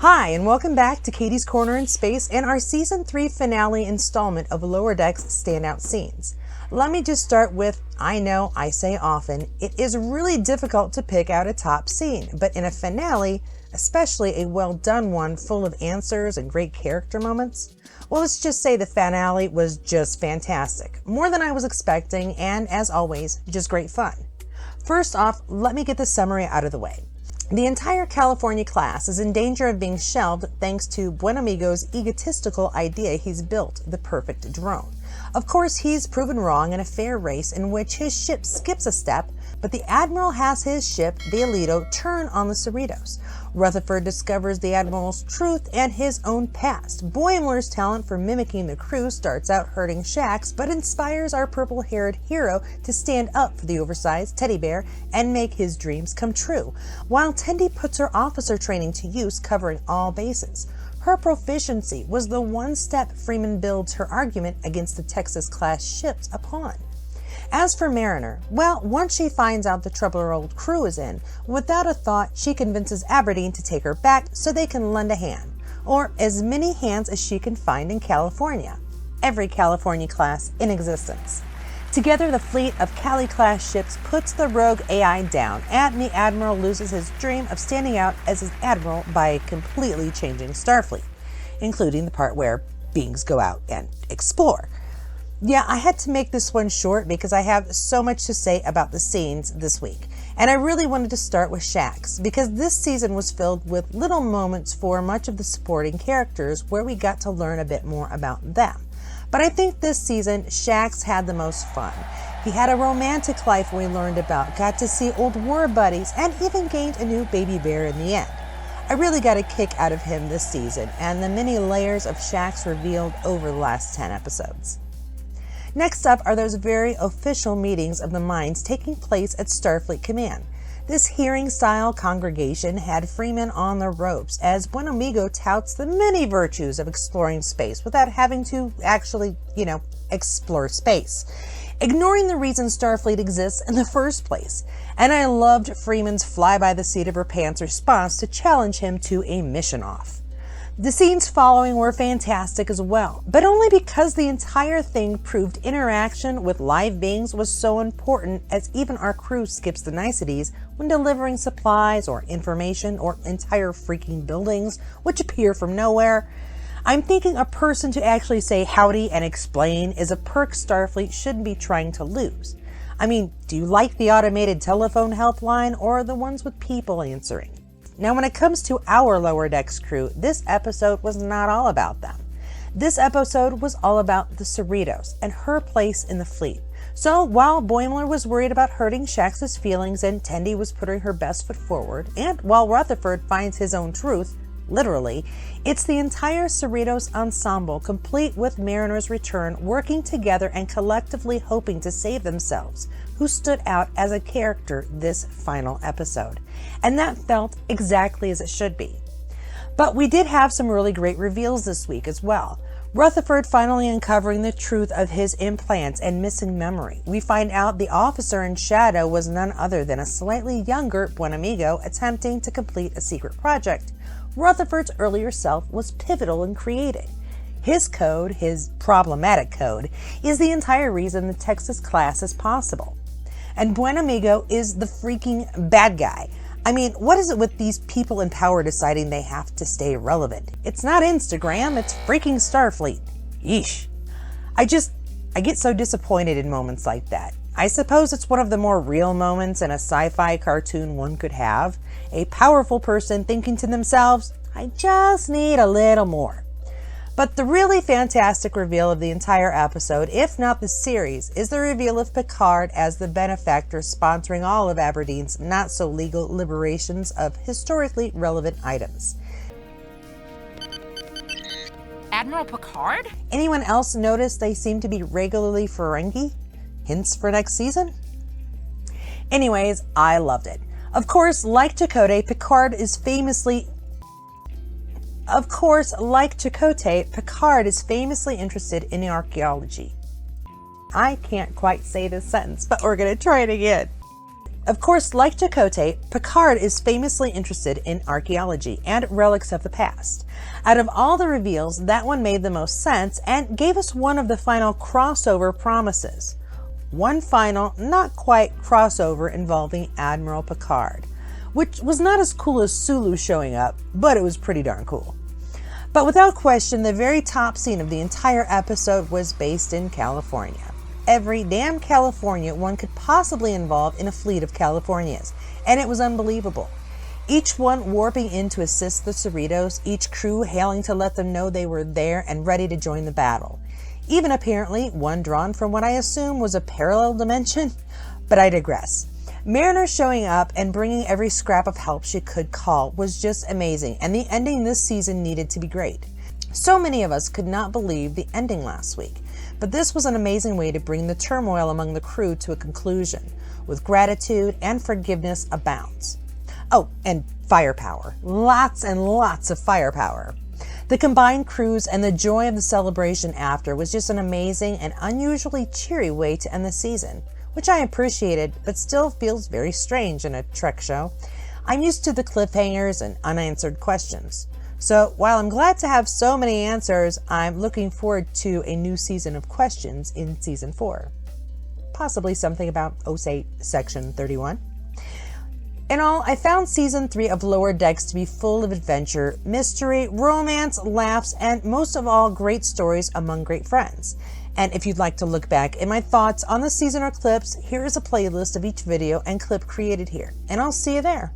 Hi, and welcome back to Katie's Corner in Space and our Season 3 finale installment of Lower Decks Standout Scenes. Let me just start with, I know I say often, it is really difficult to pick out a top scene, but in a finale, especially a well-done one full of answers and great character moments, well, let's just say the finale was just fantastic, more than I was expecting, and as always, just great fun. First off, let me get the summary out of the way. The entire California class is in danger of being shelved thanks to Buenamigo's egotistical idea he's built the perfect drone. Of course, he's proven wrong in a fair race in which his ship skips a step, but the Admiral has his ship, the Alito, turn on the Cerritos. Rutherford discovers the Admiral's truth and his own past. Boimler's talent for mimicking the crew starts out hurting Shax, but inspires our purple-haired hero to stand up for the oversized teddy bear and make his dreams come true, while Tendi puts her officer training to use, covering all bases. Her proficiency was the one step Freeman builds her argument against the Texas-class ships upon. As for Mariner, well, once she finds out the trouble her old crew is in, without a thought, she convinces Aberdeen to take her back so they can lend a hand, or as many hands as she can find in California. Every California class in existence. Together, the fleet of Cali-class ships puts the rogue AI down, and the Admiral loses his dream of standing out as his Admiral by completely changing Starfleet, including the part where beings go out and explore. Yeah, I had to make this one short because I have so much to say about the scenes this week. And I really wanted to start with Shax, because this season was filled with little moments for much of the supporting characters where we got to learn a bit more about them. But I think this season, Shax had the most fun. He had a romantic life we learned about, got to see old war buddies, and even gained a new baby bear in the end. I really got a kick out of him this season, and the many layers of Shax revealed over the last 10 episodes. Next up are those very official meetings of the minds taking place at Starfleet Command. This hearing-style congregation had Freeman on the ropes as Buenamigo touts the many virtues of exploring space without having to actually, explore space, ignoring the reason Starfleet exists in the first place. And I loved Freeman's fly-by-the-seat-of-her-pants response to challenge him to a mission off. The scenes following were fantastic as well, but only because the entire thing proved interaction with live beings was so important, as even our crew skips the niceties when delivering supplies or information or entire freaking buildings which appear from nowhere. I'm thinking a person to actually say howdy and explain is a perk Starfleet shouldn't be trying to lose. I mean, do you like the automated telephone helpline or the ones with people answering? Now, when it comes to our Lower Decks crew, this episode was not all about them. This episode was all about the Cerritos and her place in the fleet. So while Boimler was worried about hurting Shax's feelings and Tendi was putting her best foot forward, and while Rutherford finds his own truth, literally, it's the entire Cerritos ensemble, complete with Mariner's return, working together and collectively hoping to save themselves, who stood out as a character this final episode. And that felt exactly as it should be. But we did have some really great reveals this week as well. Rutherford finally uncovering the truth of his implants and missing memory. We find out the officer in shadow was none other than a slightly younger Buenamigo attempting to complete a secret project Rutherford's earlier self was pivotal in creating. His code, his problematic code, is the entire reason the Texas class is possible. And Buenamigo is the freaking bad guy. I mean, what is it with these people in power deciding they have to stay relevant? It's not Instagram, it's freaking Starfleet. Yeesh. I get so disappointed in moments like that. I suppose it's one of the more real moments in a sci-fi cartoon one could have. A powerful person thinking to themselves, I just need a little more. But the really fantastic reveal of the entire episode, if not the series, is the reveal of Picard as the benefactor sponsoring all of Aberdeen's not-so-legal liberations of historically relevant items. Admiral Picard? Anyone else notice they seem to be regularly Ferengi? Hints for next season? Anyways, I loved it. Of course, like Chakotay, Picard is famously interested in archaeology. I can't quite say this sentence, but we're going to try it again. Of course, like Chakotay, Picard is famously interested in archaeology and relics of the past. Out of all the reveals, that one made the most sense and gave us one of the final crossover promises. One final, not quite crossover involving Admiral Picard, which was not as cool as Sulu showing up, but it was pretty darn cool. But without question, the very top scene of the entire episode was based in California. Every damn California one could possibly involve in a fleet of Californias, and it was unbelievable. Each one warping in to assist the Cerritos, each crew hailing to let them know they were there and ready to join the battle. Even apparently one drawn from what I assume was a parallel dimension, but I digress. Mariner showing up and bringing every scrap of help she could call was just amazing, and the ending this season needed to be great. So many of us could not believe the ending last week, but this was an amazing way to bring the turmoil among the crew to a conclusion, with gratitude and forgiveness abounds. Oh, and firepower. Lots and lots of firepower. The combined crews and the joy of the celebration after was just an amazing and unusually cheery way to end the season, which I appreciated, but still feels very strange in a Trek show. I'm used to the cliffhangers and unanswered questions. So while I'm glad to have so many answers, I'm looking forward to a new season of questions in Season 4. Possibly something about OS8 Section 31. In all, I found Season 3 of Lower Decks to be full of adventure, mystery, romance, laughs, and most of all, great stories among great friends. And if you'd like to look back at my thoughts on the season or clips, here is a playlist of each video and clip created here, and I'll see you there.